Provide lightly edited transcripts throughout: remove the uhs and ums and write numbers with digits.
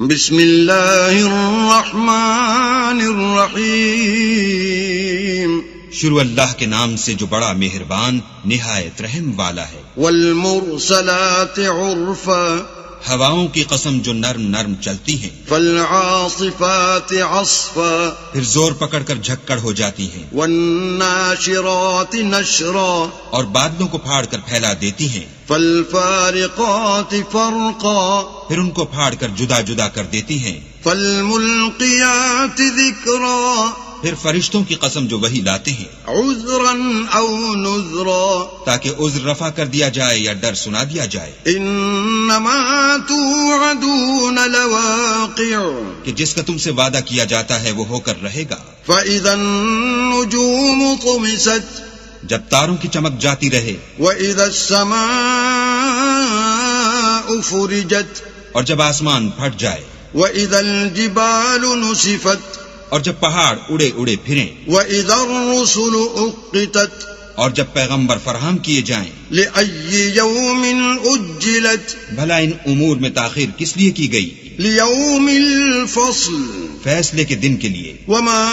بسم اللہ الرحمن الرحیم، شروع اللہ کے نام سے جو بڑا مہربان نہایت رحم والا ہے۔ والمرسلات عرفا، ہواؤں کی قسم جو نرم نرم چلتی ہیں۔ فالعاصفات عصفا، پھر زور پکڑ کر جھکڑ ہو جاتی ہیں۔ والناشرات نشرا، اور بادلوں کو پھاڑ کر پھیلا دیتی ہیں۔ فالفارقات فرقا، پھر ان کو پھاڑ کر جدا جدا کر دیتی ہیں۔ فالملقیات ذکرا، پھر فرشتوں کی قسم جو وہی لاتے ہیں، عذرا او نذرا، تاکہ عذر رفع کر دیا جائے یا ڈر سنا دیا جائے، انما توعدون لواقع، کہ جس کا تم سے وعدہ کیا جاتا ہے وہ ہو کر رہے گا۔ فاذا النجوم طمست، جب تاروں کی چمک جاتی رہے، وَإِذَا السَّمَاءُ فُرِجَتْ، اور جب آسمان پھٹ جائے، وَإِذَا الْجِبَالُ نُسِفَتْ، اور جب پہاڑ اڑے اڑے پھریں، وَإِذَا الرُّسُلُ أُقِّتَتْ، اور جب پیغمبر فراہم کیے جائیں، لِأَيِّ يَوْمٍ أُجِّلَتْ، بھلا ان امور میں تاخیر کس لیے کی گئی؟ لِيَوْمِ الْفَصْلِ، فیصلے کے دن کے لیے۔ وَمَا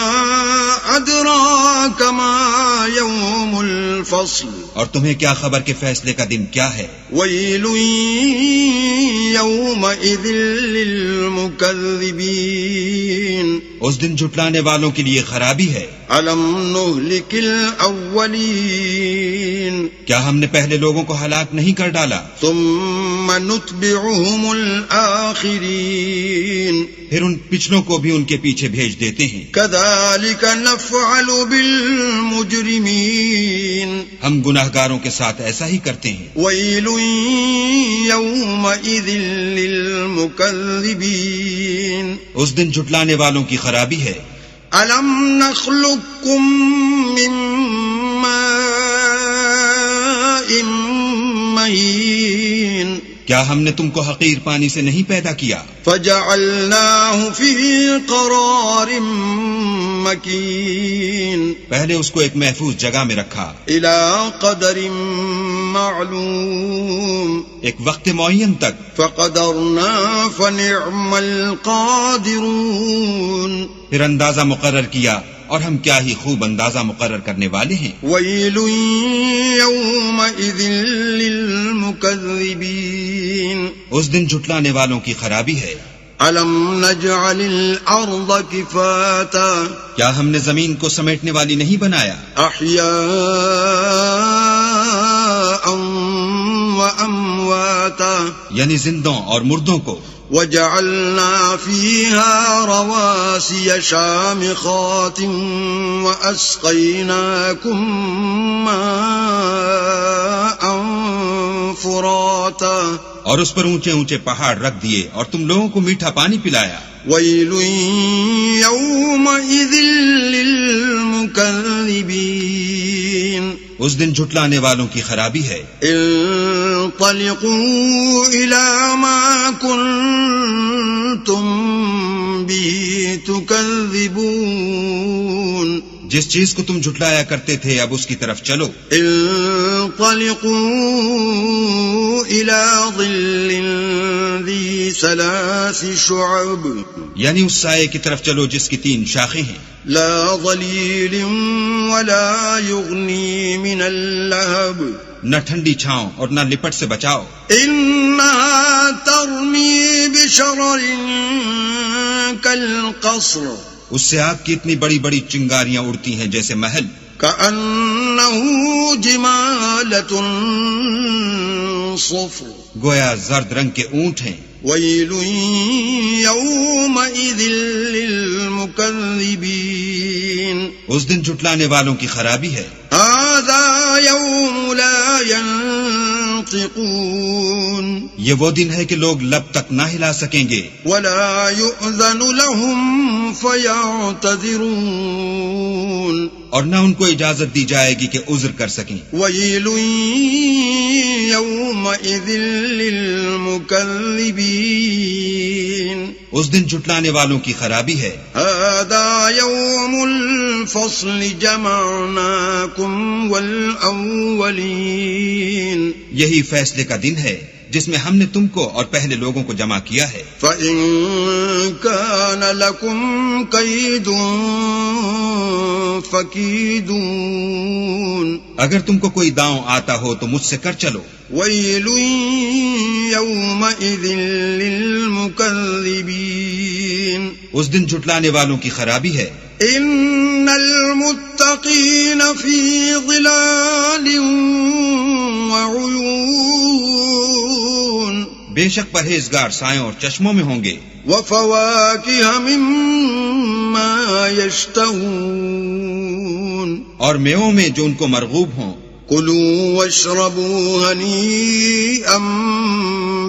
أَدْرَاكَ مَا يَوْمُ الْفَصْلِ، اور تمہیں کیا خبر کہ فیصلے کا دن کیا ہے؟ وَيْلٌ يَوْمَئِذٍ لِّلْمُكَذِّبِينَ، اس دن جھٹلانے والوں کے لیے خرابی ہے۔ أَلَمْ نُهْلِكِ الْأَوَّلِينَ، کیا ہم نے پہلے لوگوں کو ہلاک نہیں کر ڈالا؟ ثُمَّ نُتْبِعُهُمُ الْآخِرِينَ، پھر ان پچھلوں کو بھی ان کے پیچھے بھیج دیتے ہیں۔ كَذَلِكَ نَفْعَلُ بِالْمُجْرِمِينَ، ہم گناہگاروں کے ساتھ ایسا ہی کرتے ہیں۔ وَيْلٌ يَوْمَئِذٍ لِّلْمُكَذِّبِينَ، اس دن جھٹلانے والوں کی خرابی ہے۔ أَلَمْ نَخْلُقكُّم مِّن مَّاءٍ مَّهِينٍ، کیا ہم نے تم کو حقیر پانی سے نہیں پیدا کیا؟ فَجَعَلْنَاهُ فِي قَرَارٍ مَّكِينٍ، پہلے اس کو ایک محفوظ جگہ میں رکھا، إِلَى قَدَرٍ معلوم، ایک وقت معین تک، فَقَدَرْنَا فَنِعْمَ الْقَادِرُونَ، پھر اندازہ مقرر کیا اور ہم کیا ہی خوب اندازہ مقرر کرنے والے ہیں۔ وَيْلٌ يَوْمَئِذٍ لِّلْمُكَذِّبِينَ، اس دن جھٹلانے والوں کی خرابی ہے۔ أَلَمْ نَجْعَلِ الْأَرْضَ كِفَاتًا، کیا ہم نے زمین کو سمیٹنے والی نہیں بنایا؟ أَحْيَاءً وَأَمْوَاتًا، یعنی زندوں اور مردوں کو۔ وَجَعَلْنَا فِيهَا رَوَاسِيَ شَامِخَاتٍ وَأَسْقَيْنَاكُم مَّاءً فُرَاتًا، اور اس پر اونچے اونچے پہاڑ رکھ دیے اور تم لوگوں کو میٹھا پانی پلایا۔ وَيْلٌ يَوْمَئِذٍ لِّلْمُكَذِّبِينَ، اس دن جھٹلانے والوں کی خرابی ہے۔ انطلقوا إِلَى مَا كُنتُم بِهِ تُكَذِّبُونَ، جس چیز کو تم جھٹلایا کرتے تھے اب اس کی طرف چلو۔ انطلقوا إِلَى ظِلٍّ ذِي ثَلَاثِ شُعَبٍ، یعنی اس سائے کی طرف چلو جس کی 3 شاخیں ہیں، لا ظليل ولا يغني من اللهب، نہ ٹھنڈی چھاؤں اور نہ لپٹ سے بچاؤ۔ إنها ترمي بشرر كالقصر، اس سے آگ کی اتنی بڑی بڑی چنگاریاں اڑتی ہیں جیسے محل۔ كأنه جمالة صفر، گویا زرد رنگ کے اونٹ ہیں۔ ويل يومئذ للمكذبين، اس دن جھٹلانے والوں کی خرابی ہے۔ هذا يوم لا ينطقون، یہ وہ دن ہے کہ لوگ لب تک نہ ہلا سکیں گے، ولا يؤذن لهم فيعتذرون، اور نہ ان کو اجازت دی جائے گی کہ عذر کر سکیں۔ ويل يومئذ للمكذبين، اس دن جھٹلانے والوں کی خرابی ہے۔ هذا يوم الفصل جمعناكم والأولين، یہی فیصلے کا دن ہے، جس میں ہم نے تم کو اور پہلے لوگوں کو جمع کیا ہے. فَإِن كَانَ لَكُمْ كَيْدٌ فَكِيدُونِ اگر تم کو کوئی داؤں آتا ہو تو مجھ سے کر چلو. وَيْلٌ يَوْمَئِذٍ لِّلْمُكَذِّبِينَ اس دن جھٹلانے والوں کی خرابی ہے. إِنَّ الْمُتَّقِينَ فِي ظِلَالٍ وَعُيُونٍ بے شک پرہیزگار سایوں اور چشموں میں ہوں گے. وَفَوَاكِهَ مِمَّا يَشْتَهُونَ اور میووں میں جو ان کو مرغوب ہوں. كُلُوا وَاشْرَبُوا هَنِيئًا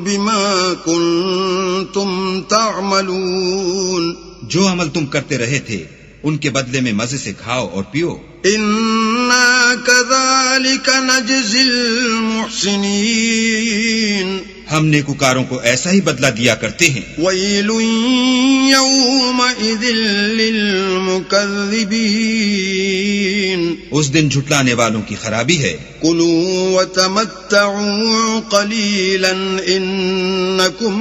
بِمَا كُنتُمْ تَعْمَلُونَ جو عمل تم کرتے رہے تھے ان کے بدلے میں مزے سے کھاؤ اور پیو. إِنَّا كَذَلِكَ نَجْزِي الْمُحْسِنِينَ ہم نیکوکاروں کو ایسا ہی بدلہ دیا کرتے ہیں. وَيْلٌ يَوْمَئِذٍ لِّلْمُكَذِّبِينَ اس دن جھٹلانے والوں کی خرابی ہے. كُلُوا وَتَمَتَّعُوا قَلِيلًا إِنَّكُمْ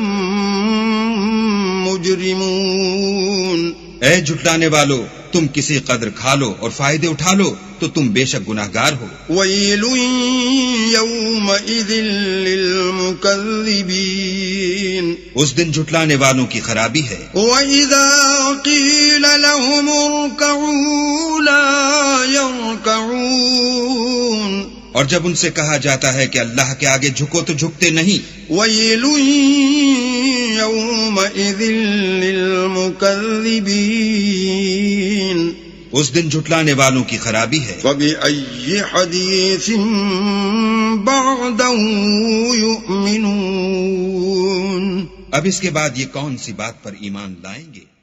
مُجْرِمُونَ اے جھٹلانے والو تم کسی قدر کھا لو اور فائدے اٹھا لو تو تم بے شک گناہگار ہو. وَيْلٌ يَوْمَئِذٍ لِّلْمُكَذِّبِينَ اس دن جھٹلانے والوں کی خرابی ہے. وَإِذَا قِيلَ لَهُمُ ارْكَعُوا لَا يَرْكَعُونَ اور جب ان سے کہا جاتا ہے کہ اللہ کے آگے جھکو تو جھکتے نہیں. وَيْلٌ يَوْمَئِذٍ لِّلْمُكَذِّبِينَ اس دن جھٹلانے والوں کی خرابی ہے. فَبِأَيِّ حَدِيثٍ بَعْدَهُ يُؤْمِنُونَ اب اس کے بعد یہ کون سی بات پر ایمان لائیں گے؟